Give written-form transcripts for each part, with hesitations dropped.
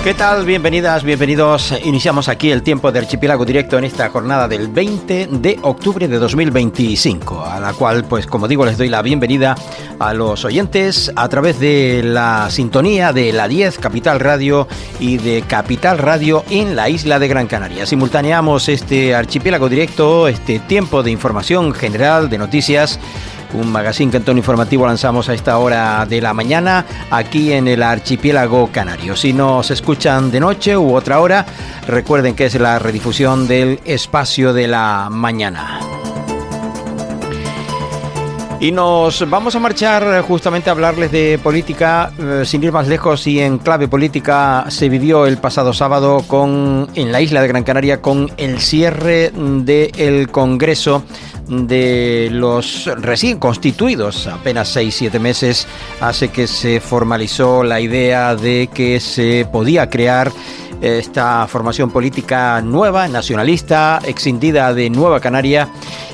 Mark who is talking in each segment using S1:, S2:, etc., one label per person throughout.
S1: ¿Qué tal? Bienvenidas, bienvenidos. Iniciamos aquí el tiempo de Archipiélago Directo en esta jornada del 20 de octubre de 2025, a la cual, pues como digo, les doy la bienvenida a los oyentes a través de la sintonía de la 10 Capital Radio y de Capital Radio en la isla de Gran Canaria. Simultaneamos este Archipiélago Directo, este tiempo de información general, de noticias, un magazine que en tono informativo lanzamos a esta hora de la mañana aquí en el archipiélago canario. Si nos escuchan de noche u otra hora, recuerden que es la redifusión del espacio de la mañana. Y nos vamos a marchar justamente a hablarles de política, sin ir más lejos, y en clave política se vivió el pasado sábado en la isla de Gran Canaria con el cierre del Congreso de los recién constituidos. Apenas 6-7 meses hace que se formalizó la idea de que se podía crear esta formación política nueva, nacionalista, escindida de Nueva Canaria,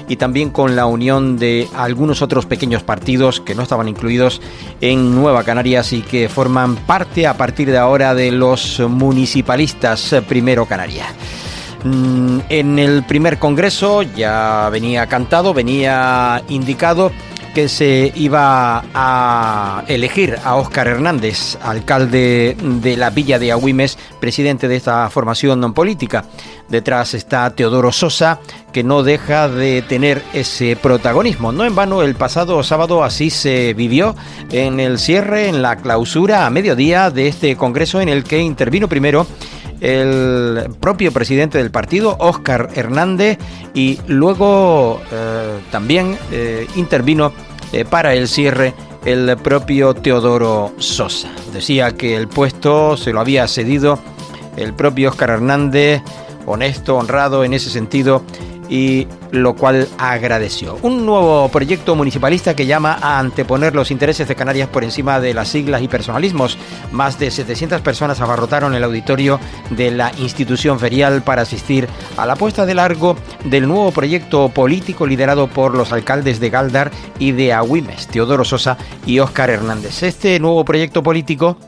S1: y también con la unión de algunos otros pequeños partidos que no estaban incluidos en Nueva Canarias y que forman parte a partir de ahora de los municipalistas Primero Canaria. En el primer congreso ya venía cantado, venía indicado que se iba a elegir a Óscar Hernández, alcalde de la villa de Agüimes, presidente de esta formación política. Detrás está Teodoro Sosa, que no deja de tener ese protagonismo. No en vano, el pasado sábado así se vivió en el cierre, en la clausura a mediodía de este congreso, en el que intervino primero el propio presidente del partido, Óscar Hernández, y luego también intervino para el cierre el propio Teodoro Sosa. Decía que el puesto se lo había cedido el propio Óscar Hernández, honesto, honrado en ese sentido, y lo cual agradeció. Un nuevo proyecto municipalista que llama a anteponer los intereses de Canarias por encima de las siglas y personalismos. Más de 700 personas abarrotaron el auditorio de la institución ferial para asistir a la puesta de largo del nuevo proyecto político liderado por los alcaldes de Gáldar y de Agüimes, Teodoro Sosa y Óscar Hernández. Este nuevo proyecto político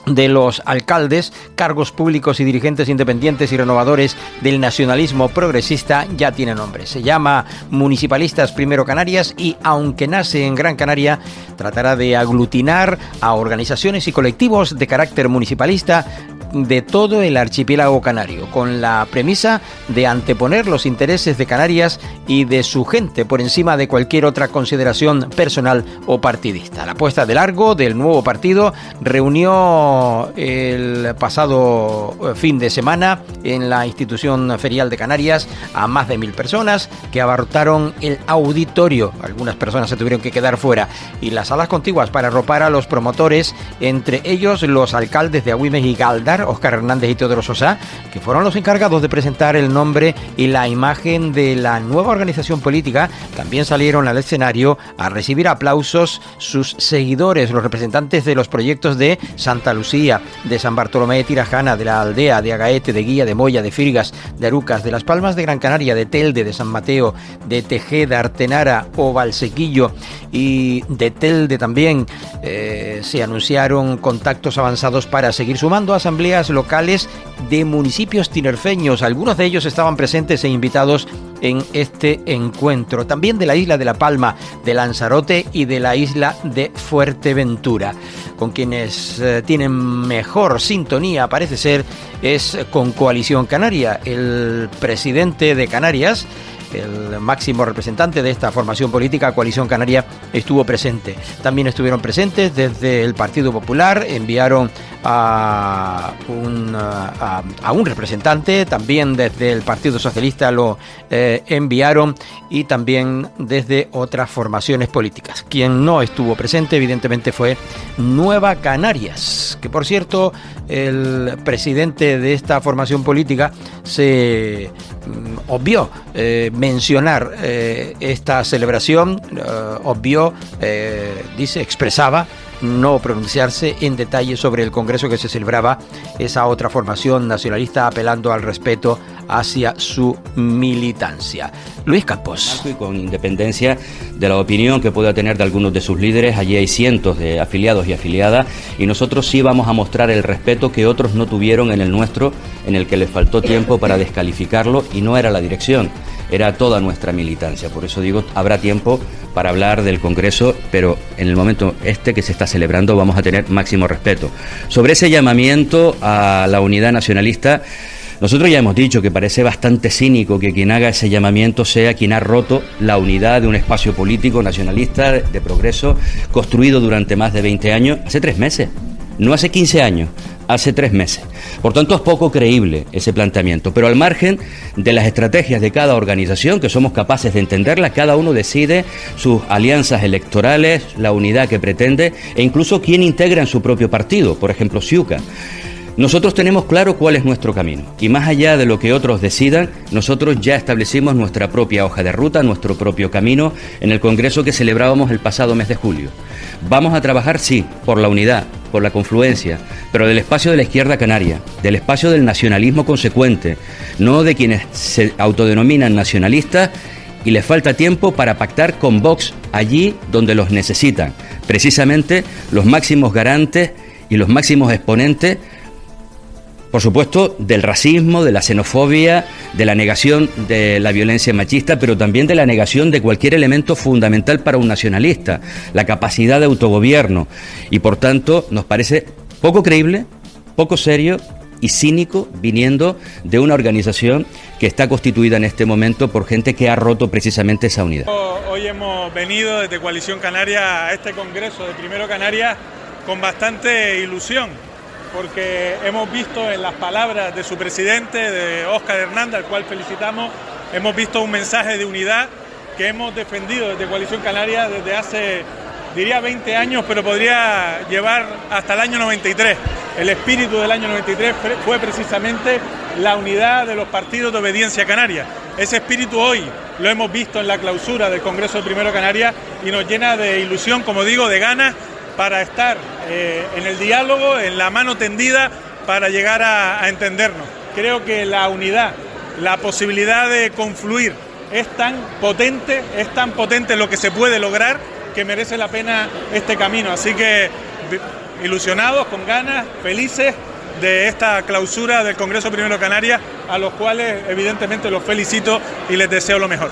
S1: de los alcaldes, cargos públicos y dirigentes independientes y renovadores del nacionalismo progresista ya tiene nombre. Se llama Municipalistas Primero Canarias y, aunque nace en Gran Canaria, tratará de aglutinar a organizaciones y colectivos de carácter municipalista de todo el archipiélago canario, con la premisa de anteponer los intereses de Canarias y de su gente por encima de cualquier otra consideración personal o partidista. La puesta de largo del nuevo partido reunió el pasado fin de semana en la institución ferial de Canarias a más de 1000 personas que abarrotaron el auditorio. Algunas personas se tuvieron que quedar fuera, y las salas contiguas para arropar a los promotores, entre ellos los alcaldes de Agüimes y Gáldar, Óscar Hernández y Teodoro Sosa, que fueron los encargados de presentar el nombre y la imagen de la nueva organización política. También salieron al escenario a recibir aplausos sus seguidores, los representantes de los proyectos de Santa Lucía, de San Bartolomé de Tirajana, de la Aldea, de Agaete, de Guía, de Moya, de Firgas, de Arucas, de Las Palmas de Gran Canaria, de Telde, de San Mateo, de Tejeda, Artenara o Valsequillo, y de Telde también. Se anunciaron contactos avanzados para seguir sumando asambleas locales de municipios tinerfeños. Algunos de ellos estaban presentes e invitados en este encuentro. También de la isla de La Palma, de Lanzarote y de la isla de Fuerteventura. Con quienes tienen mejor sintonía, parece ser, es con Coalición Canaria. El presidente de Canarias, el máximo representante de esta formación política, Coalición Canaria, estuvo presente. También estuvieron presentes desde el Partido Popular, enviaron a un representante, también desde el Partido Socialista lo enviaron, y también desde otras formaciones políticas. Quien no estuvo presente, evidentemente, fue Nueva Canarias, que por cierto, el presidente de esta formación política se obvió mencionar esta celebración, expresaba no pronunciarse en detalle sobre el congreso que se celebraba esa otra formación nacionalista, apelando al respeto hacia su militancia. Luis Campos.
S2: Y con independencia de la opinión que pueda tener de algunos de sus líderes, allí hay cientos de afiliados y afiliadas, y nosotros sí vamos a mostrar el respeto que otros no tuvieron en el nuestro, en el que les faltó tiempo para descalificarlo, y no era la dirección, era toda nuestra militancia. Por eso digo, habrá tiempo para hablar del Congreso, pero en el momento que se está celebrando vamos a tener máximo respeto. Sobre ese llamamiento a la unidad nacionalista, nosotros ya hemos dicho que parece bastante cínico que quien haga ese llamamiento sea quien ha roto la unidad de un espacio político nacionalista de progreso construido durante más de 20 años, hace 3 meses, no hace 15 años, hace 3 meses. Por tanto, es poco creíble ese planteamiento, pero al margen de las estrategias de cada organización, que somos capaces de entenderlas, cada uno decide sus alianzas electorales, la unidad que pretende e incluso quién integra en su propio partido, por ejemplo, Ciuca. Nosotros tenemos claro cuál es nuestro camino y más allá de lo que otros decidan, nosotros ya establecimos nuestra propia hoja de ruta, nuestro propio camino en el Congreso que celebrábamos el pasado mes de julio. Vamos a trabajar, sí, por la unidad, por la confluencia, pero del espacio de la izquierda canaria, del espacio del nacionalismo consecuente, no de quienes se autodenominan nacionalistas y les falta tiempo para pactar con Vox allí donde los necesitan, precisamente los máximos garantes y los máximos exponentes, por supuesto, del racismo, de la xenofobia, de la negación de la violencia machista, pero también de la negación de cualquier elemento fundamental para un nacionalista, la capacidad de autogobierno. Y por tanto, nos parece poco creíble, poco serio y cínico viniendo de una organización que está constituida en este momento por gente que ha roto precisamente esa unidad.
S3: Hoy hemos venido desde Coalición Canaria a este Congreso de Primero Canarias con bastante ilusión, porque hemos visto en las palabras de su presidente, de Óscar Hernández, al cual felicitamos, hemos visto un mensaje de unidad que hemos defendido desde Coalición Canaria desde hace, diría 20 años, pero podría llevar hasta el año 93. El espíritu del año 93 fue precisamente la unidad de los partidos de obediencia canaria. Ese espíritu hoy lo hemos visto en la clausura del Congreso de Primero Canarias y nos llena de ilusión, como digo, de ganas para estar en el diálogo, en la mano tendida, para llegar a entendernos. Creo que la unidad, la posibilidad de confluir es tan potente lo que se puede lograr, que merece la pena este camino. Así que ilusionados, con ganas, felices de esta clausura del Congreso Primero Canarias, a los cuales evidentemente los felicito y les deseo lo mejor.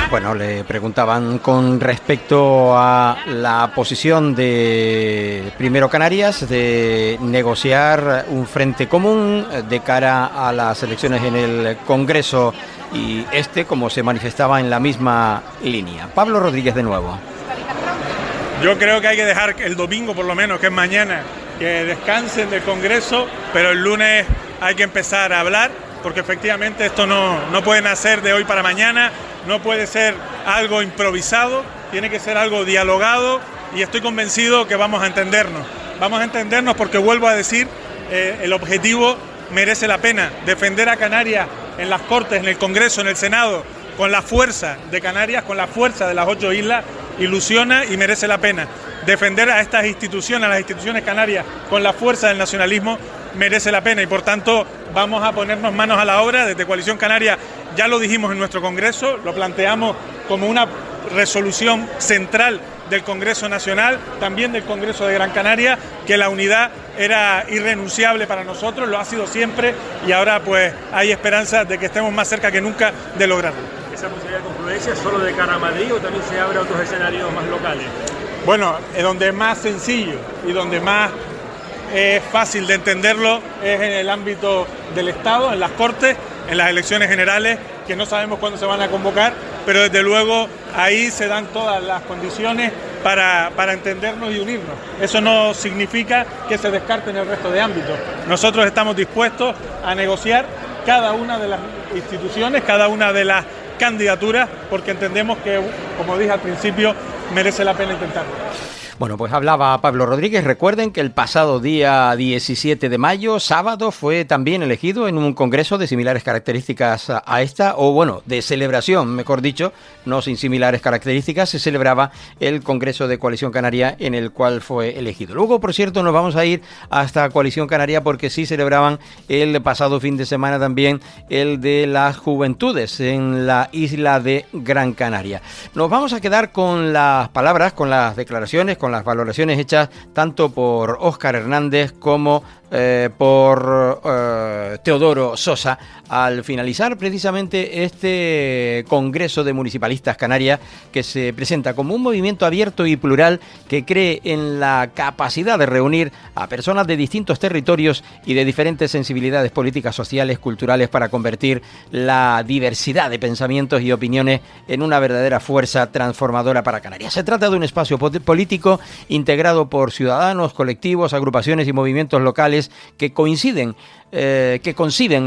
S1: Bueno, le preguntaban con respecto a la posición de Primero Canarias de negociar un frente común de cara a las elecciones en el Congreso y como se manifestaba en la misma línea. Pablo Rodríguez de nuevo.
S3: Yo creo que hay que dejar el domingo, por lo menos, que es mañana, que descansen del Congreso, pero el lunes hay que empezar a hablar, porque efectivamente esto no puede nacer de hoy para mañana, no puede ser algo improvisado, tiene que ser algo dialogado y estoy convencido que vamos a entendernos. Vamos a entendernos porque, vuelvo a decir, el objetivo merece la pena. Defender a Canarias en las Cortes, en el Congreso, en el Senado, con la fuerza de Canarias, con la fuerza de las 8 islas, ilusiona y merece la pena. Defender a estas instituciones, a las instituciones canarias, con la fuerza del nacionalismo, merece la pena y por tanto vamos a ponernos manos a la obra. Desde Coalición Canaria ya lo dijimos en nuestro Congreso, lo planteamos como una resolución central del Congreso Nacional, también del Congreso de Gran Canaria, que la unidad era irrenunciable para nosotros, lo ha sido siempre y ahora pues hay esperanza de que estemos más cerca que nunca de lograrlo.
S4: ¿Esa posibilidad de confluencia solo de cara a Madrid o también se abre a otros escenarios más locales?
S3: Bueno, donde es más sencillo y donde más es fácil de entenderlo es en el ámbito del Estado, en las Cortes, en las elecciones generales, que no sabemos cuándo se van a convocar, pero desde luego ahí se dan todas las condiciones para entendernos y unirnos. Eso no significa que se descarten el resto de ámbitos. Nosotros estamos dispuestos a negociar cada una de las instituciones, cada una de las candidaturas, porque entendemos que, como dije al principio, merece la pena intentarlo.
S1: Bueno, pues hablaba Pablo Rodríguez. Recuerden que el pasado día 17 de mayo, sábado, fue también elegido en un congreso de similares características a esta, o bueno, de celebración, mejor dicho, no sin similares características, se celebraba el Congreso de Coalición Canaria en el cual fue elegido. Luego, por cierto, nos vamos a ir hasta Coalición Canaria porque sí celebraban el pasado fin de semana también el de las juventudes en la isla de Gran Canaria. Nos vamos a quedar con las palabras, con las declaraciones, con las valoraciones hechas tanto por Óscar Hernández como por Teodoro Sosa al finalizar precisamente este Congreso de Municipalistas Canarias, que se presenta como un movimiento abierto y plural que cree en la capacidad de reunir a personas de distintos territorios y de diferentes sensibilidades políticas, sociales, culturales, para convertir la diversidad de pensamientos y opiniones en una verdadera fuerza transformadora para Canarias. Se trata de un espacio político integrado por ciudadanos, colectivos, agrupaciones y movimientos locales que conciben,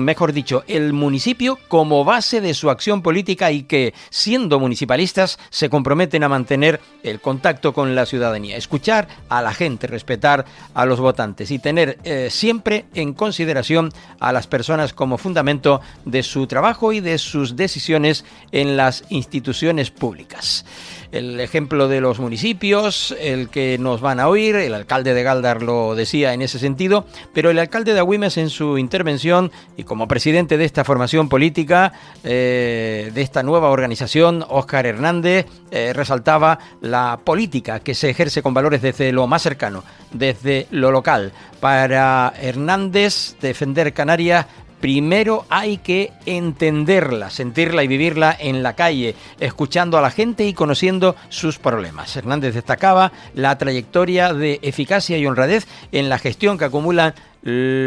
S1: mejor dicho, el municipio como base de su acción política y que, siendo municipalistas, se comprometen a mantener el contacto con la ciudadanía, escuchar a la gente, respetar a los votantes y tener siempre en consideración a las personas como fundamento de su trabajo y de sus decisiones en las instituciones públicas. El ejemplo de los municipios, el que nos van a oír, el alcalde de Gáldar lo decía en ese sentido, pero el alcalde de Agüimes en su intervención y como presidente de esta formación política, de esta nueva organización, Óscar Hernández, resaltaba la política que se ejerce con valores desde lo más cercano, desde lo local. Para Hernández, defender Canarias, primero hay que entenderla, sentirla y vivirla en la calle, escuchando a la gente y conociendo sus problemas. Hernández destacaba la trayectoria de eficacia y honradez en la gestión que acumulan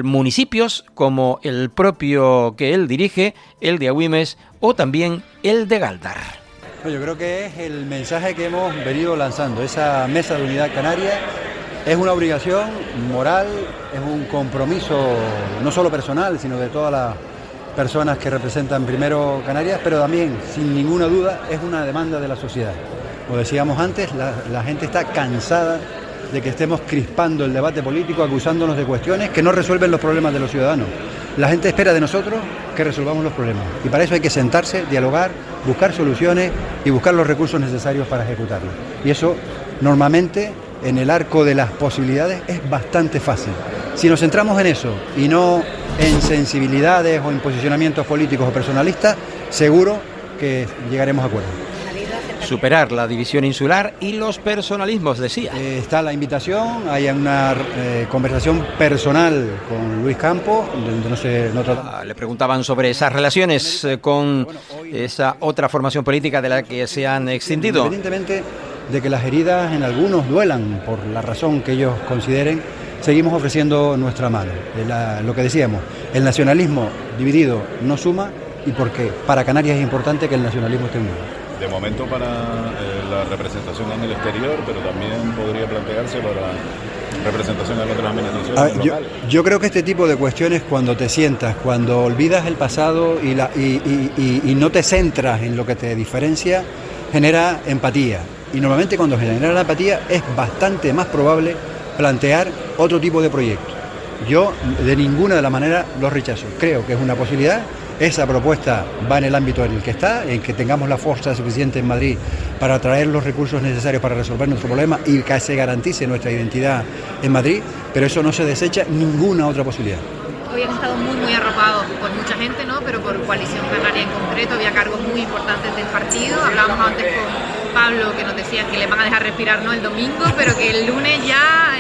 S1: municipios como el propio que él dirige, el de Agüimes o también el de Gáldar.
S5: Yo creo que es el mensaje que hemos venido lanzando. Esa mesa de unidad canaria es una obligación moral, es un compromiso no solo personal, sino de todas las personas que representan primero Canarias, pero también, sin ninguna duda, es una demanda de la sociedad. Como decíamos antes, la gente está cansada de que estemos crispando el debate político, acusándonos de cuestiones que no resuelven los problemas de los ciudadanos. La gente espera de nosotros que resolvamos los problemas y para eso hay que sentarse, dialogar, buscar soluciones y buscar los recursos necesarios para ejecutarlos. Y eso, normalmente, en el arco de las posibilidades, es bastante fácil. Si nos centramos en eso y no en sensibilidades o en posicionamientos políticos o personalistas, seguro que llegaremos a acuerdos.
S1: Superar la división insular y los personalismos, decía.
S5: Está la invitación, hay una conversación personal con Luis Campos, donde
S1: le preguntaban sobre esas relaciones con esa otra formación política de la que se han extendido.
S5: Independientemente de que las heridas en algunos duelan por la razón que ellos consideren, seguimos ofreciendo nuestra mano. Lo que decíamos, el nacionalismo dividido no suma y porque para Canarias es importante que el nacionalismo esté unido.
S6: De momento para la representación en el exterior, pero también podría plantearse para representación en otras administraciones locales.
S5: Yo creo que este tipo de cuestiones, cuando te sientas, cuando olvidas el pasado y no te centras en lo que te diferencia, genera empatía. Y normalmente cuando genera la empatía es bastante más probable plantear otro tipo de proyectos. Yo de ninguna de las maneras los rechazo. Creo que es una posibilidad. Esa propuesta va en el ámbito en el que está, en que tengamos la fuerza suficiente en Madrid para traer los recursos necesarios para resolver nuestro problema y que se garantice nuestra identidad en Madrid, pero eso no se desecha ninguna otra posibilidad.
S7: Hoy han estado muy arropados por mucha gente, ¿no? Pero por Coalición Canaria en concreto, había cargos muy importantes del partido. Hablábamos antes con Pablo que nos decían que le van a dejar respirar, ¿no?, el domingo, pero que el lunes ya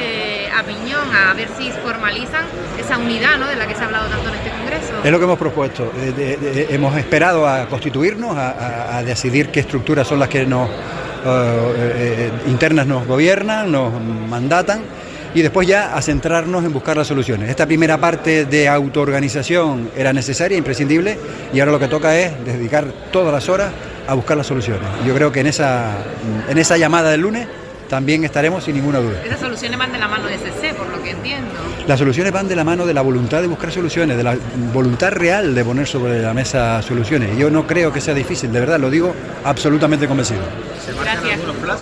S7: a piñón, a ver si formalizan esa unidad, ¿no?, de la que se ha hablado tanto en este congreso.
S5: Es lo que hemos propuesto. Hemos esperado a constituirnos, a decidir qué estructuras son las que internas nos gobiernan, nos mandatan, y después ya a centrarnos en buscar las soluciones. Esta primera parte de autoorganización era necesaria, imprescindible, y ahora lo que toca es dedicar todas las horas a buscar las soluciones. Yo creo que en esa llamada del lunes también estaremos sin ninguna duda.
S7: Esas soluciones van de la mano de CC, por lo que entiendo.
S5: Las soluciones van de la mano de la voluntad de buscar soluciones, de la voluntad real de poner sobre la mesa soluciones. Y yo no creo que sea difícil, de verdad, lo digo absolutamente convencido.
S7: Gracias.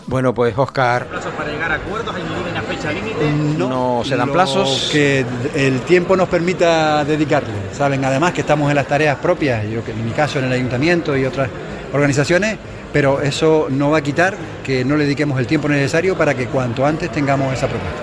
S1: Bueno, pues Óscar,
S4: ¿Plazos para llegar a acuerdos? ¿Hay una fecha límite?
S1: no se dan plazos.
S5: Que el tiempo nos permita dedicarle. Saben, además que estamos en las tareas propias, yo que en mi caso en el ayuntamiento y otras organizaciones, pero eso no va a quitar que no le dediquemos el tiempo necesario para que cuanto antes tengamos esa propuesta.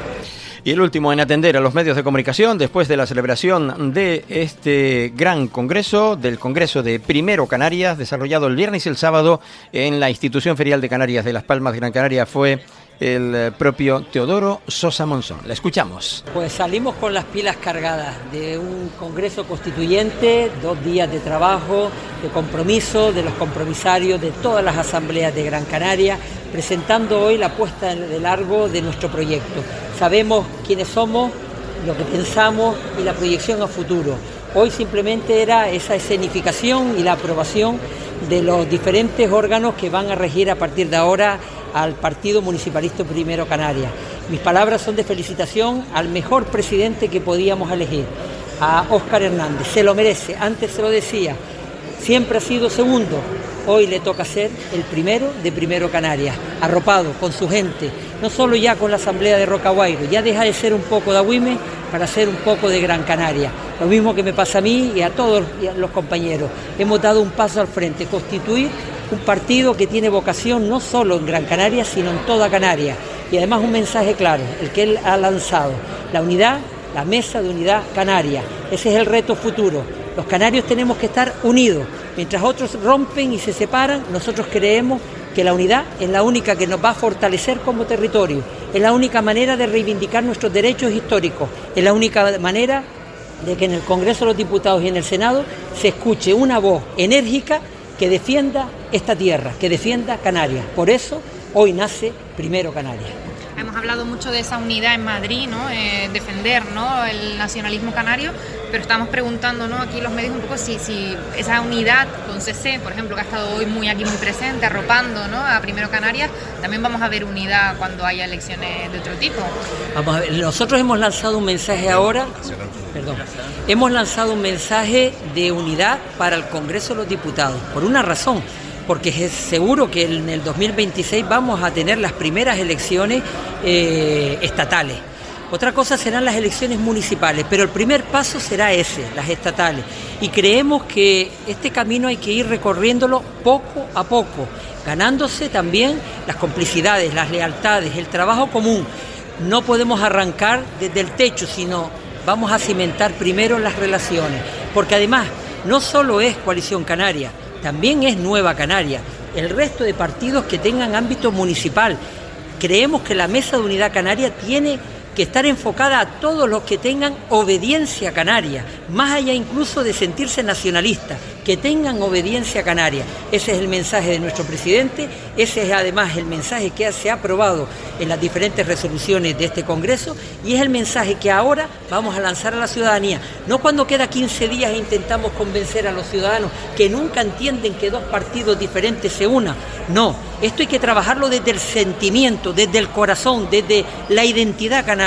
S1: Y el último en atender a los medios de comunicación después de la celebración de este gran congreso, del Congreso de Primero Canarias, desarrollado el viernes y el sábado en la Institución Ferial de Canarias de Las Palmas de Gran Canaria, fue el propio Teodoro Sosa Monzón. La escuchamos.
S8: Pues salimos con las pilas cargadas de un congreso constituyente, 2 días de trabajo, de compromiso, de los compromisarios de todas las asambleas de Gran Canaria, presentando hoy la puesta de largo de nuestro proyecto. Sabemos quiénes somos, lo que pensamos y la proyección a futuro. Hoy simplemente era esa escenificación y la aprobación de los diferentes órganos que van a regir a partir de ahora al Partido Municipalista Primero Canarias. Mis palabras son de felicitación al mejor presidente que podíamos elegir, a Óscar Hernández. Se lo merece, antes se lo decía, siempre ha sido segundo, hoy le toca ser el primero de Primero Canarias, arropado con su gente, no solo ya con la Asamblea de Rocahuayro, ya deja de ser un poco de Agüime para ser un poco de Gran Canaria. Lo mismo que me pasa a mí y a todos los compañeros. Hemos dado un paso al frente, constituir un partido que tiene vocación no solo en Gran Canaria, sino en toda Canarias. Y además un mensaje claro, el que él ha lanzado, la unidad, la mesa de unidad canaria. Ese es el reto futuro. Los canarios tenemos que estar unidos. Mientras otros rompen y se separan, nosotros creemos que la unidad es la única que nos va a fortalecer como territorio. Es la única manera de reivindicar nuestros derechos históricos. Es la única manera de que en el Congreso de los Diputados y en el Senado se escuche una voz enérgica que defienda esta tierra, que defienda Canarias. Por eso hoy nace Primero Canarias.
S7: Hemos hablado mucho de esa unidad en Madrid, ¿no? Defender, ¿no?, el nacionalismo canario, pero estamos preguntando, ¿no?, aquí los medios un poco si esa unidad con CC, por ejemplo, que ha estado hoy muy presente, arropando, ¿no?, a Primero Canarias, también vamos a ver unidad cuando haya elecciones de otro tipo. Vamos a ver,
S8: nosotros hemos lanzado un mensaje ahora, hemos lanzado un mensaje de unidad para el Congreso de los Diputados, por una razón. Porque es seguro que en el 2026 vamos a tener las primeras elecciones estatales. Otra cosa serán las elecciones municipales, pero el primer paso será ese, las estatales. Y creemos que este camino hay que ir recorriéndolo poco a poco, ganándose también las complicidades, las lealtades, el trabajo común. No podemos arrancar desde el techo, sino vamos a cimentar primero las relaciones. Porque además, no solo es Coalición Canaria, también es Nueva Canaria, el resto de partidos que tengan ámbito municipal. Creemos que la Mesa de Unidad Canaria tiene que estar enfocada a todos los que tengan obediencia canaria, más allá incluso de sentirse nacionalistas, que tengan obediencia canaria. Ese es el mensaje de nuestro presidente, ese es además el mensaje que se ha aprobado en las diferentes resoluciones de este Congreso y es el mensaje que ahora vamos a lanzar a la ciudadanía. No cuando queda 15 días e intentamos convencer a los ciudadanos que nunca entienden que dos partidos diferentes se unan. No, esto hay que trabajarlo desde el sentimiento, desde el corazón, desde la identidad canaria.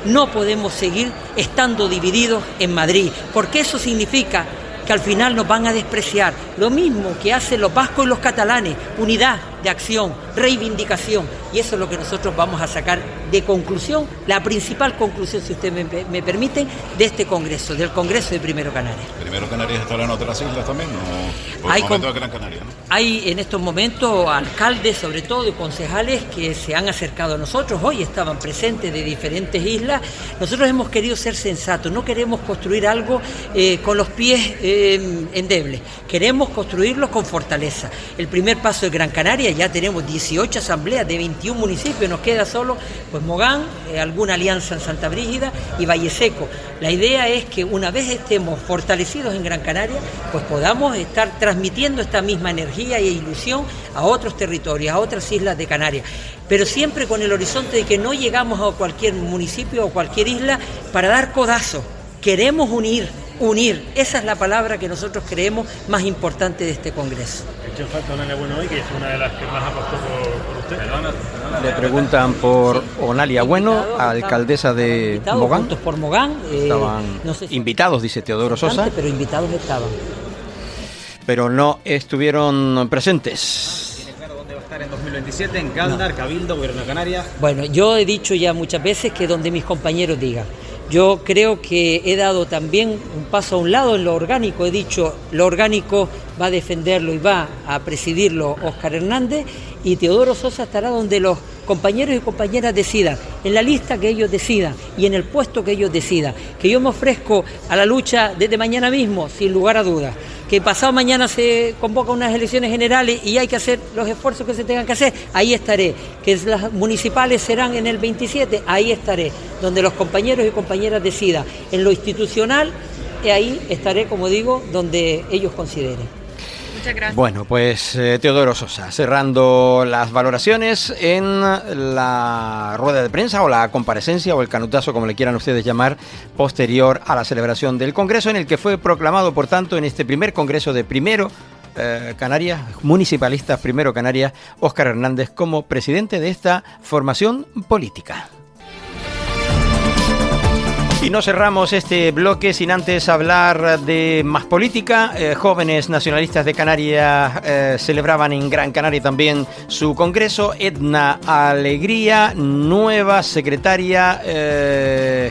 S8: No podemos seguir estando divididos en Madrid, porque eso significa que al final nos van a despreciar. Lo mismo que hacen los vascos y los catalanes, unidad de acción, reivindicación. Y eso es lo que nosotros vamos a sacar de conclusión, la principal conclusión, si ustedes me permiten, de este Congreso, del Congreso de Primero Canarias.
S6: ¿Primero Canarias estará en otras islas también? ¿O
S8: hay,
S6: momento de Gran Canaria, ¿no?
S8: Hay en estos momentos alcaldes, sobre todo, y concejales que se han acercado a nosotros. Hoy estaban presentes de diferentes islas. Nosotros hemos querido ser sensatos, no queremos construir algo con los pies endebles. Queremos construirlo con fortaleza. El primer paso es Gran Canaria, ya tenemos 18 asambleas de 21 municipios, nos queda solo pues Mogán, alguna alianza en Santa Brígida y Valle Seco. La idea es que una vez estemos fortalecidos en Gran Canaria, pues podamos estar transmitiendo esta misma energía e ilusión a otros territorios, a otras islas de Canarias, pero siempre con el horizonte de que no llegamos a cualquier municipio o cualquier isla para dar codazos. Queremos unir unir. Esa es la palabra que nosotros creemos más importante de este Congreso.
S4: Ha hecho falta Onalia Bueno hoy, que es una de las que más apostó por usted.
S1: Le preguntan por Onalia Bueno, alcaldesa de Mogán.
S8: Juntos por Mogán.
S1: Estaban
S8: no sé si
S1: invitados, dice Teodoro Sosa,
S8: pero invitados estaban.
S1: pero no estuvieron presentes.
S9: ¿Tiene claro dónde va a estar en 2027? ¿En Gáldar, Cabildo, Gobierno de Canarias?
S8: Bueno, yo he dicho ya muchas veces que donde mis compañeros digan. Yo creo que he dado también un paso a un lado en lo orgánico. He dicho, lo orgánico va a defenderlo y va a presidirlo Óscar Hernández, y Teodoro Sosa estará donde los compañeros y compañeras decidan, en la lista que ellos decidan y en el puesto que ellos decidan. Que yo me ofrezco a la lucha desde mañana mismo, sin lugar a dudas. Que pasado mañana se convocan unas elecciones generales y hay que hacer los esfuerzos que se tengan que hacer, ahí estaré. Que las municipales serán en el 27, ahí estaré. Donde los compañeros y compañeras decidan. En lo institucional, ahí estaré, como digo, donde ellos consideren.
S7: Muchas gracias.
S1: Bueno, pues Teodoro Sosa, cerrando las valoraciones en la rueda de prensa o la comparecencia o el canutazo, como le quieran ustedes llamar, posterior a la celebración del Congreso, en el que fue proclamado, por tanto, en este primer Congreso de Primero Canarias, municipalistas Primero Canarias, Óscar Hernández como presidente de esta formación política. Y no cerramos este bloque sin antes hablar de más política. Jóvenes nacionalistas de Canarias celebraban en Gran Canaria también su congreso. Edna Alegría, nueva secretaria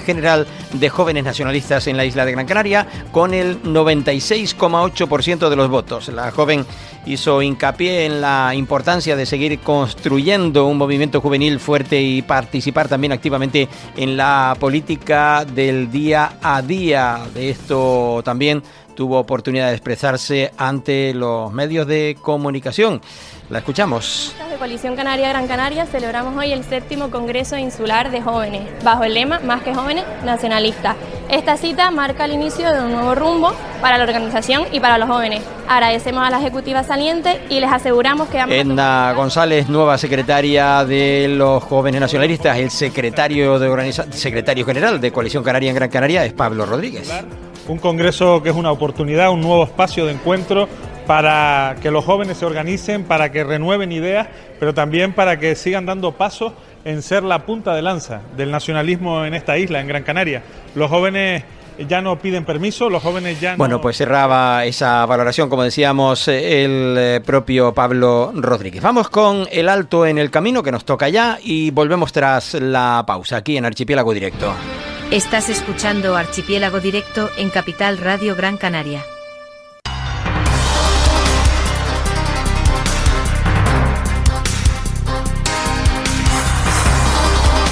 S1: general de Jóvenes Nacionalistas en la isla de Gran Canaria, con el 96,8% de los votos. La joven hizo hincapié en la importancia de seguir construyendo un movimiento juvenil fuerte y participar también activamente en la política del día a día. De esto también tuvo oportunidad de expresarse ante los medios de comunicación. La escuchamos.
S10: De Coalición Canaria Gran Canaria celebramos hoy el 7º Congreso Insular de Jóvenes, bajo el lema Más que Jóvenes, Nacionalistas. Esta cita marca el inicio de un nuevo rumbo para la organización y para los jóvenes. Agradecemos a la ejecutiva saliente y les aseguramos que vamos
S1: Edna González, nueva secretaria de los Jóvenes Nacionalistas. El secretario general de Coalición Canaria en Gran Canaria es Pablo Rodríguez.
S3: Un congreso que es una oportunidad, un nuevo espacio de encuentro para que los jóvenes se organicen, para que renueven ideas, pero también para que sigan dando pasos en ser la punta de lanza del nacionalismo en esta isla, en Gran Canaria. Los jóvenes ya no piden permiso, los jóvenes ya no...
S1: Bueno, pues cerraba esa valoración, como decíamos, el propio Pablo Rodríguez. Vamos con el alto en el camino que nos toca ya y volvemos tras la pausa aquí en Archipiélago Directo.
S11: Estás escuchando Archipiélago Directo en Capital Radio Gran Canaria.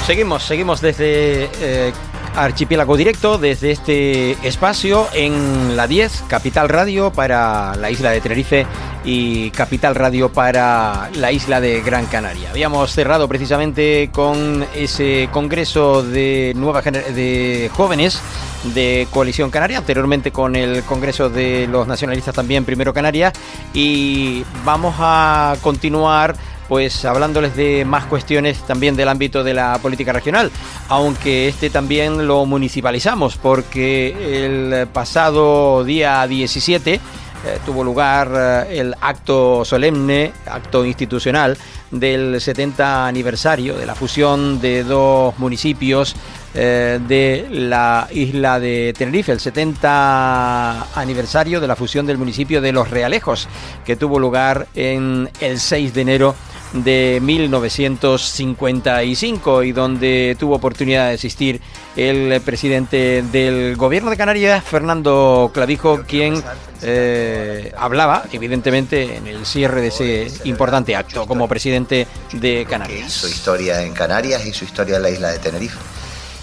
S1: Seguimos desde Archipiélago Directo, desde este espacio en la 10, Capital Radio para la isla de Tenerife y Capital Radio para la isla de Gran Canaria. Habíamos cerrado precisamente con ese congreso de de jóvenes de Coalición Canaria, anteriormente con el congreso de los nacionalistas también Primero Canarias, y vamos a continuar pues hablándoles de más cuestiones también del ámbito de la política regional, aunque este también lo municipalizamos porque el pasado día 17 tuvo lugar el acto solemne, acto institucional del 70 aniversario de la fusión de dos municipios de la isla de Tenerife, el 70 aniversario de la fusión del municipio de Los Realejos, que tuvo lugar en el 6 de enero de 1955 y donde tuvo oportunidad de asistir el presidente del Gobierno de Canarias, Fernando Clavijo, quien hablaba evidentemente en el cierre de ese importante acto como presidente de Canarias.
S12: Su historia en Canarias y su historia en la isla de Tenerife.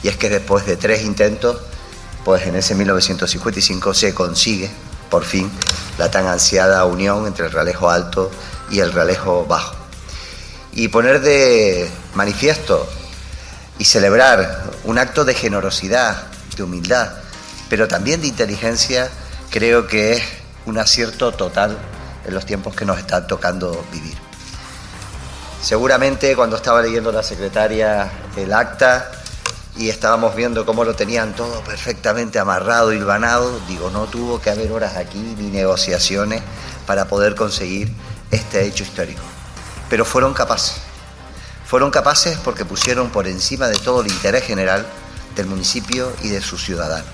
S12: Y es que después de 3 intentos, pues en ese 1955 se consigue por fin la tan ansiada unión entre el Realejo Alto y el Realejo Bajo. Y poner de manifiesto y celebrar un acto de generosidad, de humildad, pero también de inteligencia, creo que es un acierto total en los tiempos que nos están tocando vivir. Seguramente cuando estaba leyendo la secretaria el acta y estábamos viendo cómo lo tenían todo perfectamente amarrado, hilvanado. Digo, no tuvo que haber horas aquí ni negociaciones para poder conseguir este hecho histórico. Pero fueron capaces porque pusieron por encima de todo el interés general del municipio y de sus ciudadanos.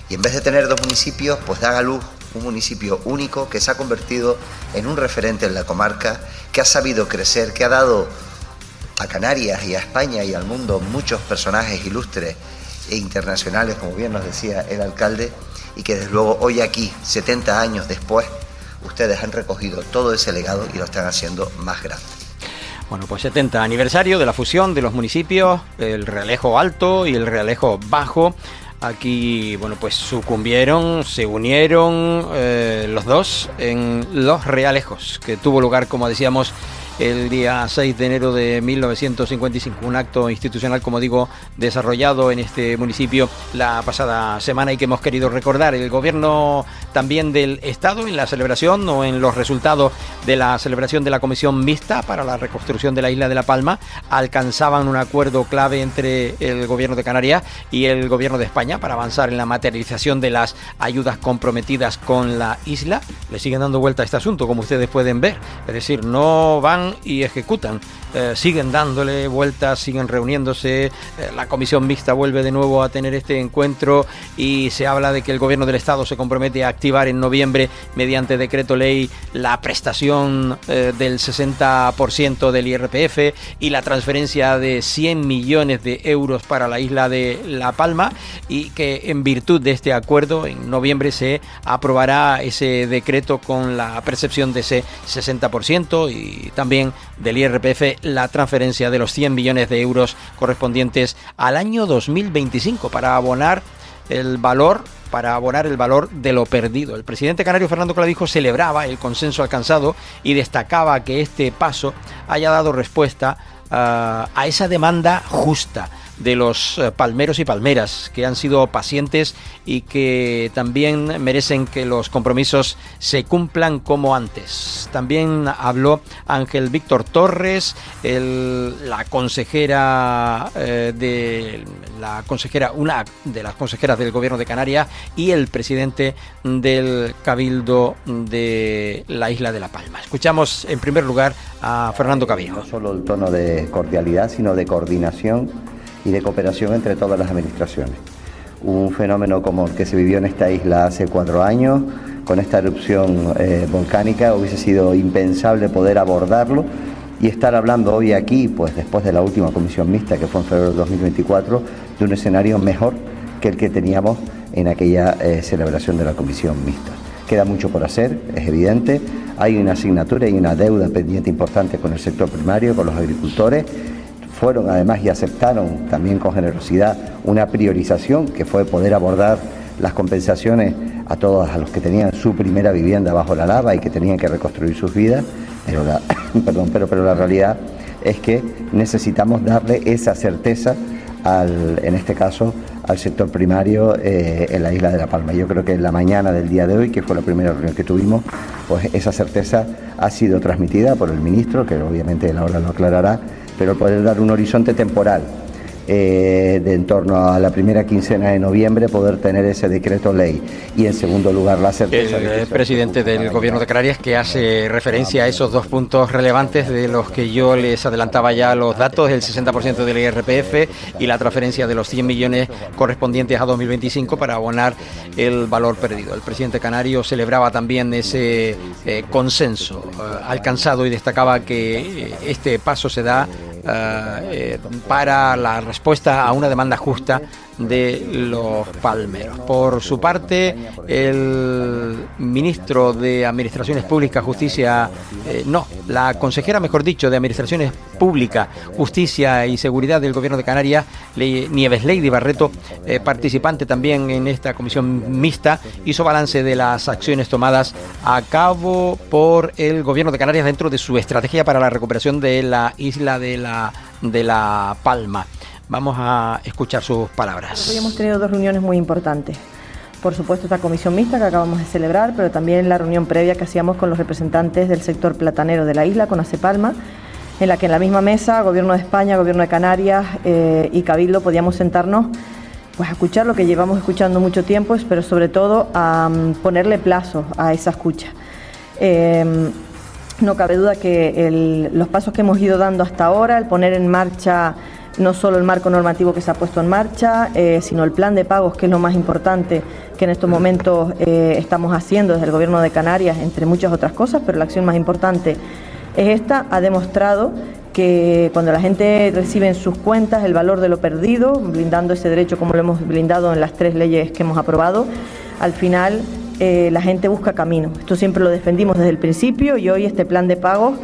S12: Y en vez de tener dos municipios, pues dan a luz un municipio único que se ha convertido en un referente en la comarca, que ha sabido crecer, que ha dado a Canarias y a España y al mundo muchos personajes ilustres e internacionales, como bien nos decía el alcalde, y que desde luego hoy aquí, 70 años después, ustedes han recogido todo ese legado y lo están haciendo más grande.
S1: Bueno, pues 70 aniversario de la fusión de los municipios, el Realejo Alto y el Realejo Bajo. Aquí, bueno, pues sucumbieron, se unieron los dos en los Realejos, que tuvo lugar, como decíamos, el día 6 de enero de 1955, un acto institucional, como digo, desarrollado en este municipio la pasada semana y que hemos querido recordar. El gobierno también del Estado, en la celebración o en los resultados de la celebración de la Comisión Mixta para la reconstrucción de la isla de La Palma, alcanzaban un acuerdo clave entre el gobierno de Canarias y el gobierno de España para avanzar en la materialización de las ayudas comprometidas con la isla. Le siguen dando vuelta a este asunto, como ustedes pueden ver, es decir, no van y ejecutan, siguen dándole vueltas, siguen reuniéndose. La Comisión Mixta vuelve de nuevo a tener este encuentro y se habla de que el gobierno del Estado se compromete a activar en noviembre, mediante decreto ley, la prestación del 60% del IRPF y la transferencia de 100 millones de euros para la isla de La Palma, y que en virtud de este acuerdo en noviembre se aprobará ese decreto con la percepción de ese 60% y también del IRPF la transferencia de los 100 millones de euros correspondientes al año 2025 para abonar el valor de lo perdido. El presidente canario Fernando Clavijo celebraba el consenso alcanzado y destacaba que este paso haya dado respuesta a esa demanda justa de los palmeros y palmeras, que han sido pacientes y que también merecen que los compromisos se cumplan como antes. También habló Ángel Víctor Torres, una de las consejeras del gobierno de Canarias, y el presidente del Cabildo de la isla de La Palma. Escuchamos en primer lugar a Fernando Clavijo.
S13: No solo el tono de cordialidad, sino de coordinación y de cooperación entre todas las administraciones. Un fenómeno como el que se vivió en esta isla hace 4 años, con esta erupción volcánica, hubiese sido impensable poder abordarlo y estar hablando hoy aquí, pues después de la última comisión mixta, que fue en febrero de 2024, de un escenario mejor que el que teníamos en aquella celebración de la comisión mixta. Queda mucho por hacer, es evidente, hay una asignatura y una deuda pendiente importante con el sector primario, con los agricultores. Fueron además y aceptaron también con generosidad una priorización que fue poder abordar las compensaciones a todos a los que tenían su primera vivienda bajo la lava y que tenían que reconstruir sus vidas, pero la realidad es que necesitamos darle esa certeza en este caso al sector primario en la isla de La Palma. Yo creo que en la mañana del día de hoy, que fue la primera reunión que tuvimos, pues esa certeza ha sido transmitida por el ministro, que obviamente él ahora lo aclarará, pero poder dar un horizonte temporal de en torno a la primera quincena de noviembre, poder tener ese decreto ley, y en segundo lugar la certeza
S1: el presidente del gobierno de Canarias, que hace referencia a esos 2 puntos relevantes de los que yo les adelantaba ya los datos: el 60% del IRPF y la transferencia de los 100 millones correspondientes a 2025 para abonar el valor perdido. El presidente canario celebraba también ese consenso alcanzado y destacaba que este paso se da para la respuesta a una demanda justa de los palmeros. Por su parte, el ministro de Administraciones Públicas, la consejera, mejor dicho, de Administraciones Públicas, Justicia y Seguridad del Gobierno de Canarias, Nieves Leydi Barreto, participante también en esta comisión mixta, hizo balance de las acciones tomadas a cabo por el Gobierno de Canarias dentro de su estrategia para la recuperación de la isla de La Palma. Vamos a escuchar sus palabras.
S14: Hoy hemos tenido 2 reuniones muy importantes. Por supuesto, esta comisión mixta que acabamos de celebrar, pero también la reunión previa que hacíamos con los representantes del sector platanero de la isla, con ACEPalma, en la que en la misma mesa, Gobierno de España, Gobierno de Canarias y Cabildo podíamos sentarnos pues a escuchar lo que llevamos escuchando mucho tiempo, pero sobre todo a ponerle plazo a esa escucha. No cabe duda que los pasos que hemos ido dando hasta ahora, el poner en marcha no solo el marco normativo que se ha puesto en marcha, sino el plan de pagos, que es lo más importante que en estos momentos estamos haciendo desde el Gobierno de Canarias, entre muchas otras cosas, pero la acción más importante es esta. Ha demostrado que cuando la gente recibe en sus cuentas el valor de lo perdido, blindando ese derecho como lo hemos blindado en las 3 leyes que hemos aprobado, al final la gente busca camino. Esto siempre lo defendimos desde el principio y hoy este plan de pagos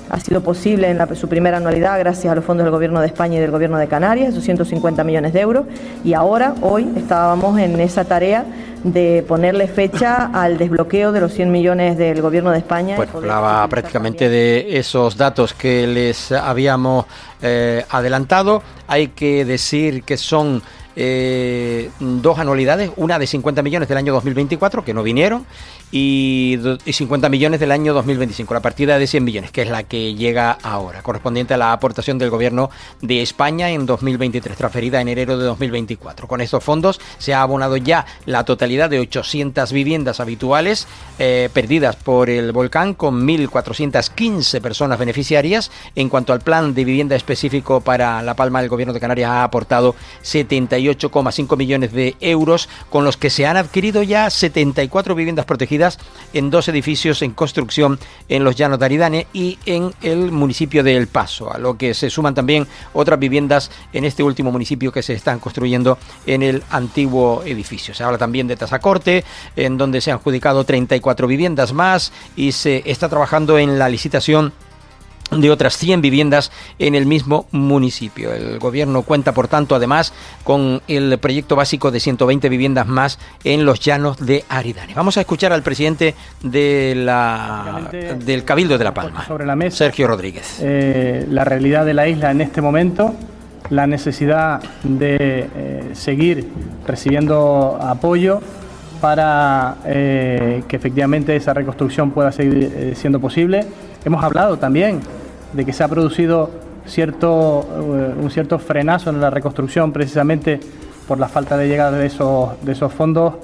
S14: ha sido posible en su primera anualidad gracias a los fondos del Gobierno de España y del Gobierno de Canarias, esos 150 millones de euros, y ahora, hoy, estábamos en esa tarea de ponerle fecha al desbloqueo de los 100 millones del Gobierno de España.
S1: Bueno, hablaba prácticamente de esos datos que les habíamos adelantado. Hay que decir que son 2 anualidades, una de 50 millones del año 2024, que no vinieron, y 50 millones del año 2025, la partida de 100 millones, que es la que llega ahora, correspondiente a la aportación del Gobierno de España en 2023, transferida en enero de 2024. Con estos fondos se ha abonado ya la totalidad de 800 viviendas habituales perdidas por el volcán, con 1.415 personas beneficiarias. En cuanto al plan de vivienda específico para La Palma, el Gobierno de Canarias ha aportado 78,5 millones de euros, con los que se han adquirido ya 74 viviendas protegidas en 2 edificios en construcción en los Llanos de Aridane y en el municipio de El Paso, a lo que se suman también otras viviendas en este último municipio que se están construyendo en el antiguo edificio. Se habla también de Tazacorte, en donde se han adjudicado 34 viviendas más y se está trabajando en la licitación de otras 100 viviendas en el mismo municipio. El Gobierno cuenta, por tanto, además, con el proyecto básico de 120 viviendas más en los Llanos de Aridane. Vamos a escuchar al presidente del Cabildo de La Palma,
S15: sobre la mesa,
S1: Sergio Rodríguez.
S15: La realidad de la isla en este momento, la necesidad de seguir recibiendo apoyo para que efectivamente esa reconstrucción pueda seguir siendo posible. Hemos hablado también de que se ha producido un cierto frenazo en la reconstrucción precisamente por la falta de llegada de esos fondos,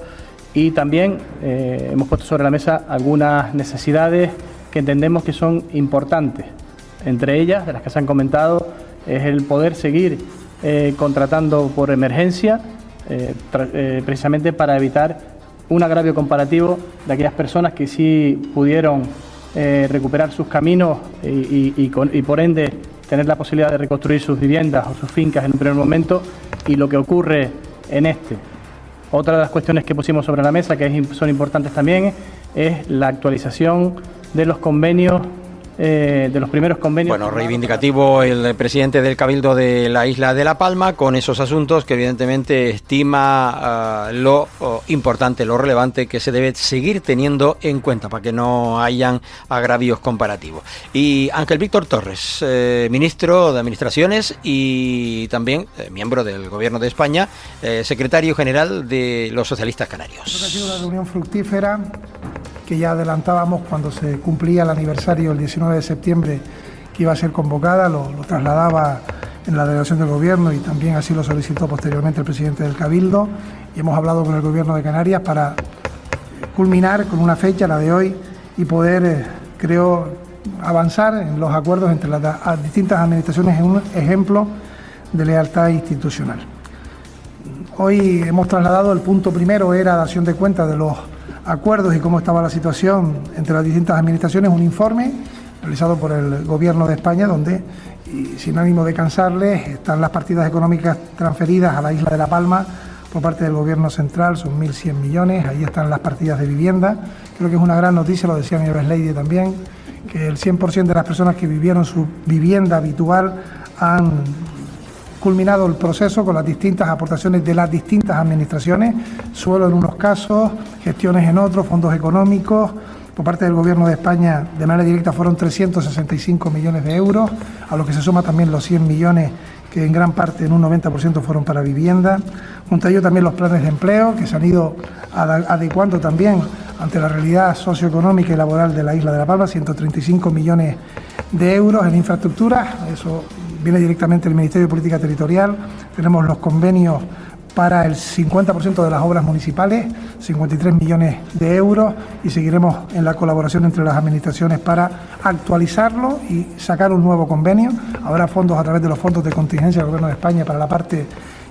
S15: y también hemos puesto sobre la mesa algunas necesidades que entendemos que son importantes. Entre ellas, de las que se han comentado, es el poder seguir contratando por emergencia, precisamente para evitar un agravio comparativo de aquellas personas que sí pudieron recuperar sus caminos y por ende tener la posibilidad de reconstruir sus viviendas o sus fincas en un primer momento, y lo que ocurre en este. Otra de las cuestiones que pusimos sobre la mesa, que son importantes también, es la actualización de los convenios, de los primeros convenios.
S1: Bueno, reivindicativo el presidente del Cabildo de la isla de La Palma con esos asuntos que evidentemente estima lo importante, lo relevante que se debe seguir teniendo en cuenta para que no hayan agravios comparativos. Y Ángel Víctor Torres, ministro de Administraciones y también miembro del Gobierno de España, secretario general de los socialistas canarios.
S16: Creo que ha sido una reunión fructífera, que ya adelantábamos cuando se cumplía el aniversario el 19 de septiembre que iba a ser convocada, lo trasladaba en la delegación del Gobierno y también así lo solicitó posteriormente el presidente del Cabildo, y hemos hablado con el Gobierno de Canarias para culminar con una fecha, la de hoy, y poder, creo, avanzar en los acuerdos entre las distintas administraciones en un ejemplo de lealtad institucional. Hoy hemos trasladado, el punto primero era dación de cuenta de los acuerdos y cómo estaba la situación entre las distintas administraciones, un informe realizado por el Gobierno de España, donde, y sin ánimo de cansarles, están las partidas económicas transferidas a la isla de La Palma por parte del Gobierno central, son 1.100 millones, ahí están las partidas de vivienda. Creo que es una gran noticia, lo decía Nieves Leyde también, que el 100% de las personas que vivieron su vivienda habitual han culminado el proceso con las distintas aportaciones de las distintas administraciones, suelo en unos casos, gestiones en otros, fondos económicos. Por parte del Gobierno de España, de manera directa, fueron 365 millones de euros, a lo que se suma también los 100 millones que en gran parte, en un 90%, fueron para vivienda. Junto a ello también los planes de empleo, que se han ido adecuando también ante la realidad socioeconómica y laboral de la isla de La Palma, 135 millones de euros en infraestructura, eso viene directamente del Ministerio de Política Territorial. Tenemos los convenios para el 50% de las obras municipales, 53 millones de euros, y seguiremos en la colaboración entre las administraciones para actualizarlo y sacar un nuevo convenio. Habrá fondos a través de los fondos de contingencia del Gobierno de España para la parte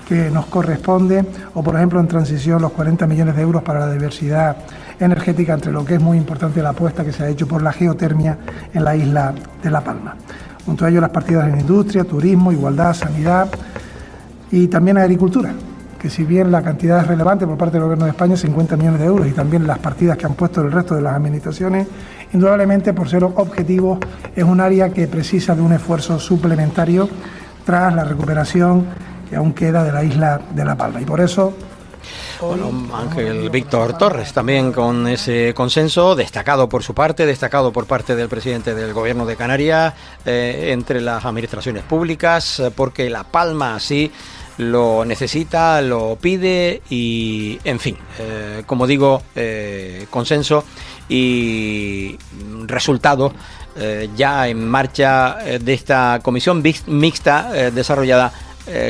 S16: que nos corresponde, o por ejemplo en transición los 40 millones de euros para la diversidad energética, entre lo que es muy importante la apuesta que se ha hecho por la geotermia en la isla de La Palma. Junto a ello las partidas en industria, turismo, igualdad, sanidad y también agricultura, que si bien la cantidad es relevante por parte del Gobierno de España, 50 millones de euros, y también las partidas que han puesto el resto de las administraciones, indudablemente por ser objetivos es un área que precisa de un esfuerzo suplementario tras la recuperación que aún queda de la isla de La Palma. Y por eso...
S1: Bueno, Ángel Víctor Torres también con ese consenso, destacado por su parte, destacado por parte del presidente del Gobierno de Canarias, entre las administraciones públicas, porque La Palma así lo necesita, lo pide y, en fin, como digo, consenso y resultado ya en marcha de esta comisión mixta desarrollada,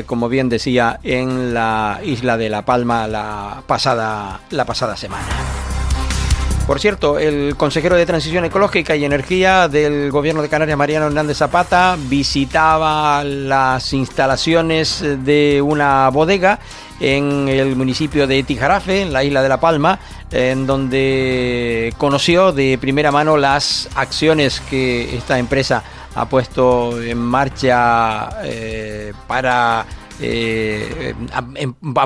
S1: como bien decía, en la isla de La Palma la pasada semana. Por cierto, el consejero de Transición Ecológica y Energía del Gobierno de Canarias, Mariano Hernández Zapata, visitaba las instalaciones de una bodega en el municipio de Tijarafe, en la isla de La Palma, en donde conoció de primera mano las acciones que esta empresa ha puesto en marcha ha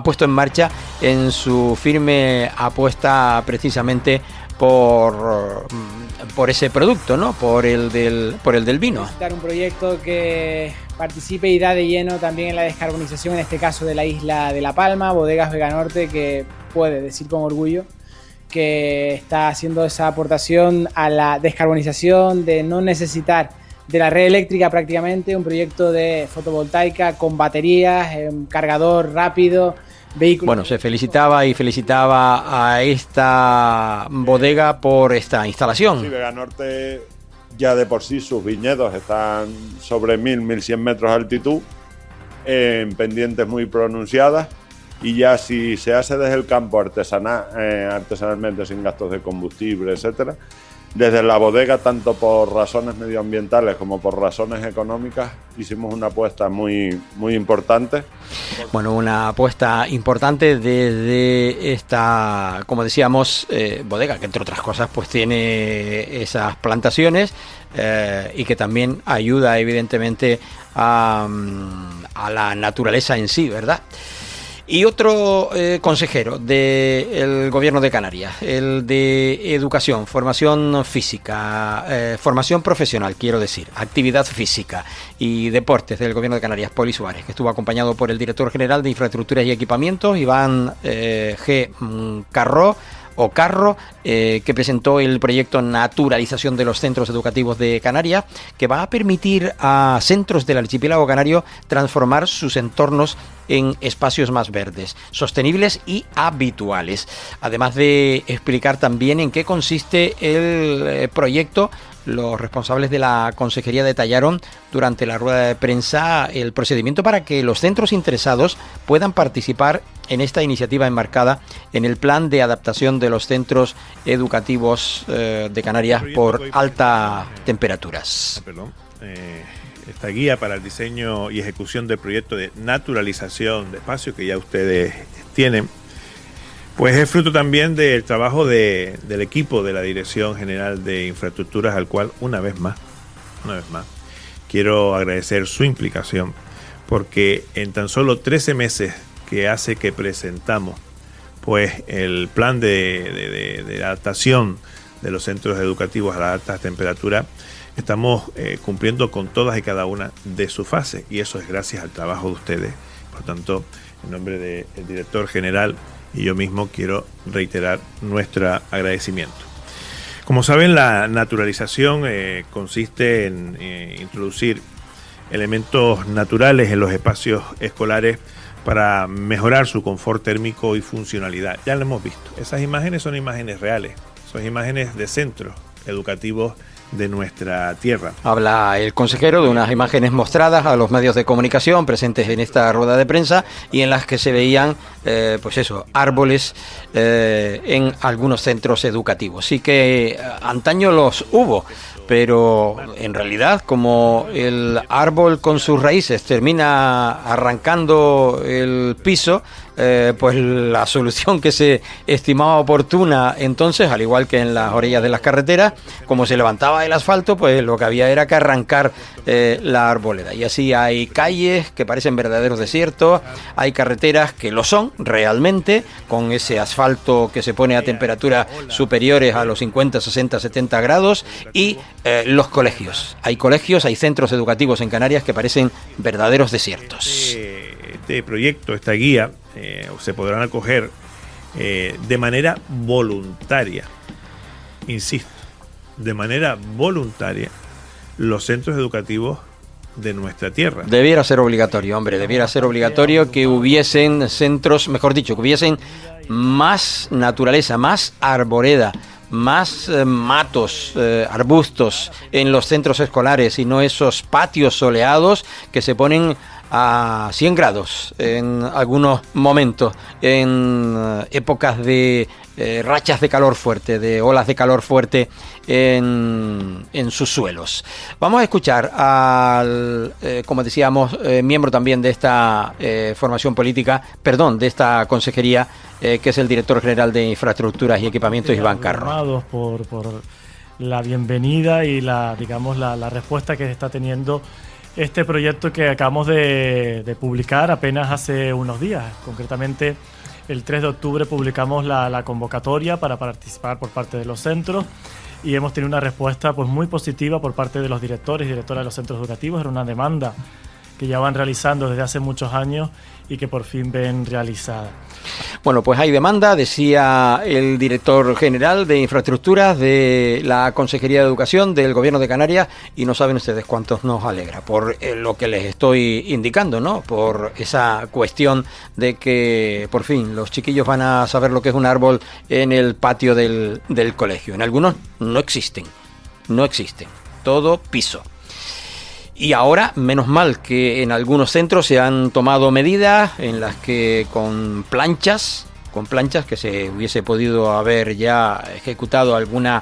S1: puesto en marcha en su firme apuesta precisamente por ese producto, ¿no? Por el del vino.
S17: Un proyecto que participe y da de lleno también en la descarbonización, en este caso de la isla de La Palma, Bodegas Vega Norte, que puede decir con orgullo que está haciendo esa aportación a la descarbonización, de no necesitar de la red eléctrica prácticamente, un proyecto de fotovoltaica con baterías, cargador rápido, vehículos.
S1: Bueno, se felicitaba a esta bodega por esta instalación.
S18: Sí, Vega Norte ya de por sí sus viñedos están sobre 1.100 metros de altitud, en pendientes muy pronunciadas, y ya si se hace desde el campo artesanalmente, sin gastos de combustible, etcétera, desde la bodega, tanto por razones medioambientales como por razones económicas, hicimos una apuesta muy, muy importante.
S1: Bueno, una apuesta importante desde esta, como decíamos, bodega, que entre otras cosas pues tiene esas plantaciones y que también ayuda evidentemente a la naturaleza en sí, ¿verdad? Y otro consejero del Gobierno de Canarias, el de Educación, Formación Física, Formación Profesional, quiero decir, Actividad Física y Deportes del Gobierno de Canarias, Poli Suárez, que estuvo acompañado por el Director General de Infraestructuras y Equipamientos, Iván G. Carro, que presentó el proyecto Naturalización de los Centros Educativos de Canarias, que va a permitir a centros del archipiélago canario transformar sus entornos en espacios más verdes, sostenibles y habituales. Además de explicar también en qué consiste el proyecto, los responsables de la consejería detallaron durante la rueda de prensa el procedimiento para que los centros interesados puedan participar en esta iniciativa enmarcada en el plan de adaptación de los centros educativos de Canarias por altas temperaturas.
S19: Esta guía para el diseño y ejecución del proyecto de naturalización de espacios que ya ustedes tienen, pues es fruto también del trabajo del equipo de la Dirección General de Infraestructuras, al cual una vez más, quiero agradecer su implicación, porque en tan solo 13 meses que hace que presentamos pues el plan de adaptación de los centros educativos a las altas temperaturas, estamos cumpliendo con todas y cada una de sus fases, y eso es gracias al trabajo de ustedes. Por tanto, en nombre del director general y yo mismo quiero reiterar nuestro agradecimiento. Como saben, la naturalización consiste en introducir elementos naturales en los espacios escolares para mejorar su confort térmico y funcionalidad. Ya lo hemos visto. Esas imágenes son imágenes reales, son imágenes de centros educativos de nuestra tierra.
S1: Habla el consejero de unas imágenes mostradas a los medios de comunicación presentes en esta rueda de prensa y en las que se veían, árboles en algunos centros educativos. Sí que antaño los hubo, pero en realidad, como el árbol con sus raíces termina arrancando el piso, pues la solución que se estimaba oportuna entonces, al igual que en las orillas de las carreteras, como se levantaba el asfalto, pues lo que había era que arrancar la arboleda. Y así hay calles que parecen verdaderos desiertos, hay carreteras que lo son realmente, con ese asfalto que se pone a temperaturas superiores a los 50, 60, 70 grados, y los colegios. Hay colegios, hay centros educativos en Canarias que parecen verdaderos desiertos.
S19: Este proyecto, esta guía, se podrán acoger de manera voluntaria, insisto, de manera voluntaria, los centros educativos de nuestra tierra.
S1: Debiera ser obligatorio, hombre, debiera ser obligatorio que hubiesen centros, mejor dicho, que hubiesen más naturaleza, más arboreda, más matos, arbustos en los centros escolares y no esos patios soleados que se ponen a 100 grados en algunos momentos, en épocas de rachas de calor fuerte, de olas de calor fuerte en sus suelos. Vamos a escuchar al, como decíamos, miembro también de esta formación política, de esta consejería, que es el director general de Infraestructuras y Equipamientos, Iván Carro.
S20: Por la bienvenida y la respuesta que está teniendo este proyecto que acabamos de publicar apenas hace unos días. Concretamente, el 3 de octubre publicamos la convocatoria para participar por parte de los centros y hemos tenido una respuesta pues muy positiva por parte de los directores y directoras de los centros educativos. Era una demanda que ya van realizando desde hace muchos años y que por fin ven realizada.
S1: Bueno, pues hay demanda, decía el director general de Infraestructuras de la Consejería de Educación del Gobierno de Canarias, y no saben ustedes cuántos nos alegra por lo que les estoy indicando, ¿no? Por esa cuestión de que por fin los chiquillos van a saber lo que es un árbol en el patio del colegio. En algunos no existen, todo piso. Y ahora, menos mal que en algunos centros se han tomado medidas en las que con planchas que se hubiese podido haber ya ejecutado alguna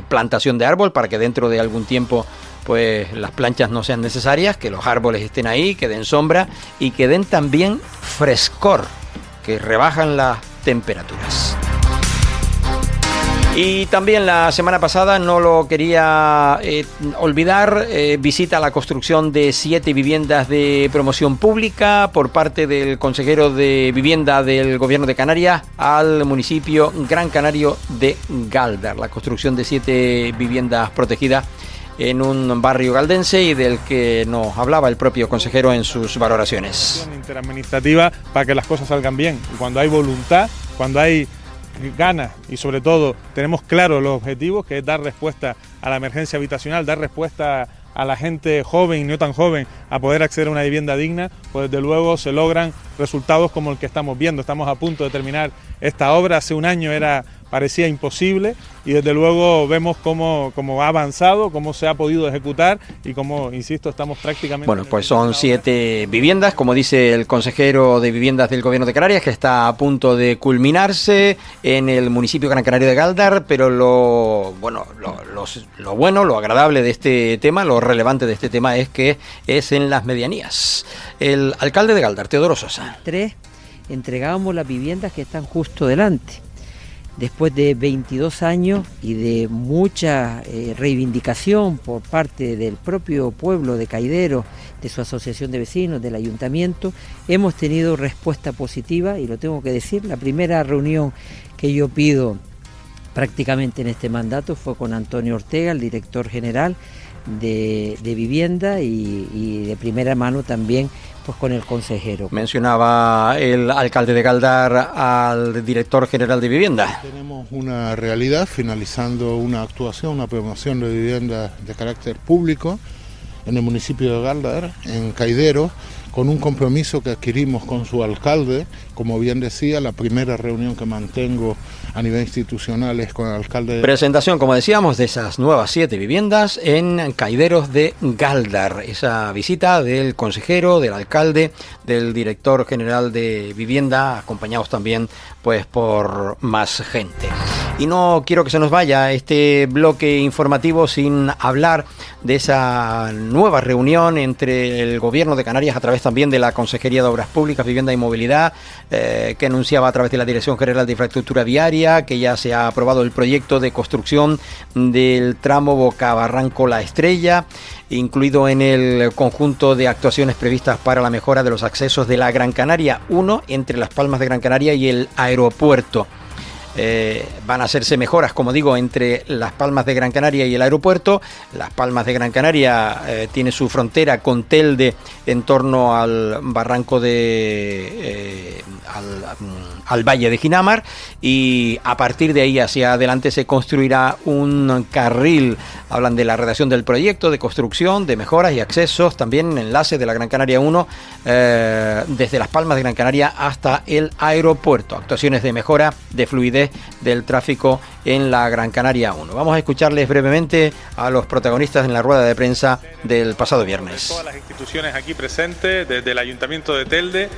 S1: plantación de árbol para que dentro de algún tiempo pues las planchas no sean necesarias, que los árboles estén ahí, que den sombra y que den también frescor, que rebajan las temperaturas. Y también la semana pasada, no lo quería olvidar, visita a la construcción de 7 viviendas de promoción pública por parte del consejero de Vivienda del Gobierno de Canarias al municipio Gran Canario de Galdar. La construcción de 7 viviendas protegidas en un barrio galdense y del que nos hablaba el propio consejero en sus valoraciones.
S3: Interadministrativa para que las cosas salgan bien. Y cuando hay voluntad, cuando hay ganas y sobre todo tenemos claros los objetivos, que es dar respuesta a la emergencia habitacional, dar respuesta a la gente joven y no tan joven a poder acceder a una vivienda digna, pues desde luego se logran resultados como el que estamos viendo. Estamos a punto de terminar esta obra, hace un año parecía imposible y desde luego vemos cómo ha avanzado, cómo se ha podido ejecutar y cómo, insisto, estamos prácticamente...
S1: Bueno, pues son 7 viviendas, como dice el consejero de Viviendas del Gobierno de Canarias, que está a punto de culminarse en el municipio Gran Canario de Galdar, pero lo agradable de este tema, lo relevante de este tema es que es en las medianías. El alcalde de Galdar, Teodoro Sosa.
S8: 3 entregábamos las viviendas que están justo delante. Después de 22 años y de mucha reivindicación por parte del propio pueblo de Caidero, de su asociación de vecinos, del ayuntamiento, hemos tenido respuesta positiva y lo tengo que decir. La primera reunión que yo pido prácticamente en este mandato fue con Antonio Ortega, el director general de Vivienda y de primera mano también pues con el consejero.
S1: Mencionaba el alcalde de Galdar al director general de Vivienda.
S21: Tenemos una realidad, finalizando una actuación, una promoción de viviendas de carácter público en el municipio de Galdar, en Caidero, con un compromiso que adquirimos con su alcalde. Como bien decía, la primera reunión que mantengo a nivel institucional es con el alcalde.
S1: Presentación, como decíamos, de esas nuevas 7 viviendas en Caideros de Gáldar. Esa visita del consejero, del alcalde, del director general de vivienda, acompañados también pues por más gente. Y no quiero que se nos vaya este bloque informativo sin hablar de esa nueva reunión entre el Gobierno de Canarias a través también de la Consejería de Obras Públicas, Vivienda y Movilidad, que anunciaba a través de la Dirección General de Infraestructura Viaria que ya se ha aprobado el proyecto de construcción del tramo Bocabarranco-La Estrella, incluido en el conjunto de actuaciones previstas para la mejora de los accesos de la Gran Canaria 1 entre Las Palmas de Gran Canaria y el aeropuerto. Van a hacerse mejoras, como digo, entre Las Palmas de Gran Canaria y el aeropuerto. Las Palmas de Gran Canaria tiene su frontera con Telde en torno al barranco de al Valle de Ginamar, y a partir de ahí hacia adelante se construirá un carril. Hablan de la redacción del proyecto de construcción, de mejoras y accesos, también enlace de la Gran Canaria 1 desde Las Palmas de Gran Canaria hasta el aeropuerto. Actuaciones de mejora de fluidez del tráfico en la Gran Canaria 1. Vamos a escucharles brevemente a los protagonistas en la rueda de prensa del pasado viernes.
S3: Todas las instituciones aquí presentes, desde el Ayuntamiento de Telde,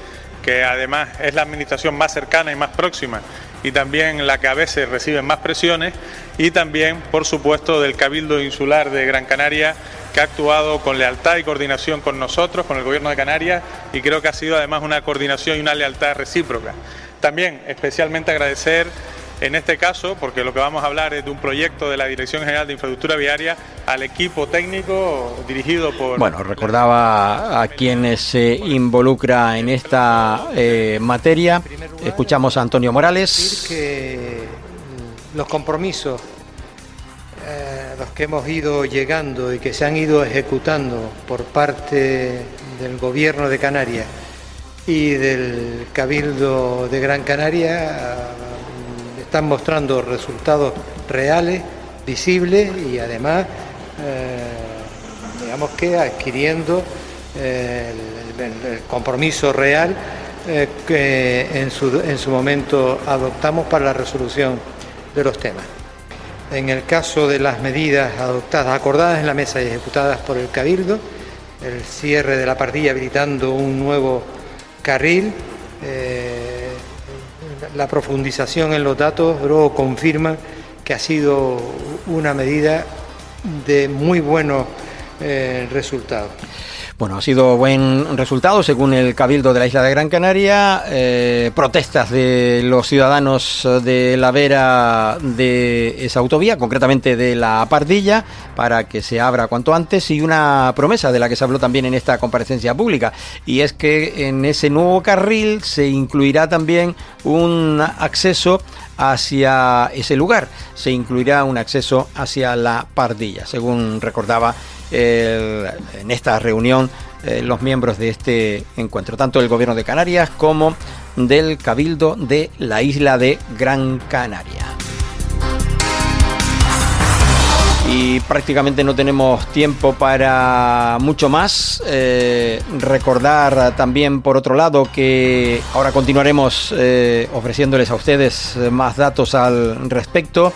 S3: que además es la administración más cercana y más próxima, y también la que a veces recibe más presiones, y también, por supuesto, del Cabildo Insular de Gran Canaria, que ha actuado con lealtad y coordinación con nosotros, con el Gobierno de Canarias, y creo que ha sido además una coordinación y una lealtad recíproca. También especialmente agradecer en este caso, porque lo que vamos a hablar es de un proyecto de la Dirección General de Infraestructura Viaria, al equipo técnico dirigido por...
S1: Bueno, recordaba a quienes se involucra en esta materia. Escuchamos a Antonio Morales.
S2: Que los compromisos los que hemos ido llegando y que se han ido ejecutando por parte del Gobierno de Canarias y del Cabildo de Gran Canaria están mostrando resultados reales, visibles, y además, digamos que adquiriendo el compromiso real que en su momento adoptamos para la resolución de los temas. En el caso de las medidas adoptadas, acordadas en la mesa y ejecutadas por el Cabildo, el cierre de la Pardilla habilitando un nuevo carril, la profundización en los datos luego confirman que ha sido una medida de muy buenos resultados.
S1: Bueno, ha sido buen resultado según el Cabildo de la isla de Gran Canaria. Protestas de los ciudadanos de la vera de esa autovía, concretamente de la Pardilla, para que se abra cuanto antes, y una promesa de la que se habló también en esta comparecencia pública, y es que en ese nuevo carril se incluirá también un acceso hacia ese lugar, se incluirá un acceso hacia la Pardilla, según recordaba en esta reunión los miembros de este encuentro, tanto del Gobierno de Canarias como del Cabildo de la isla de Gran Canaria. Y prácticamente no tenemos tiempo para mucho más. Recordar también, por otro lado, que ahora continuaremos ofreciéndoles a ustedes más datos al respecto.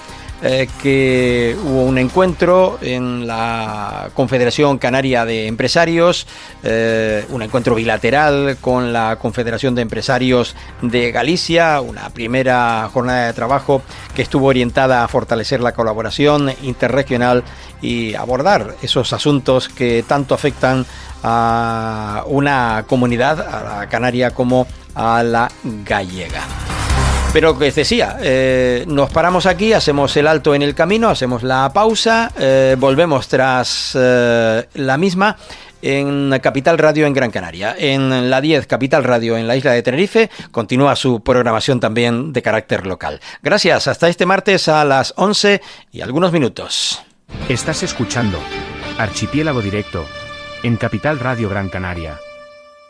S1: Que hubo un encuentro en la Confederación Canaria de Empresarios, un encuentro bilateral con la Confederación de Empresarios de Galicia, una primera jornada de trabajo que estuvo orientada a fortalecer la colaboración interregional y abordar esos asuntos que tanto afectan a una comunidad, a la canaria como a la gallega. Pero que decía, nos paramos aquí, hacemos el alto en el camino, hacemos la pausa, volvemos tras la misma en Capital Radio en Gran Canaria. En la 10 Capital Radio en la isla de Tenerife continúa su programación también de carácter local. Gracias, hasta este martes a las 11 y algunos minutos.
S22: Estás escuchando Archipiélago Directo en Capital Radio Gran Canaria.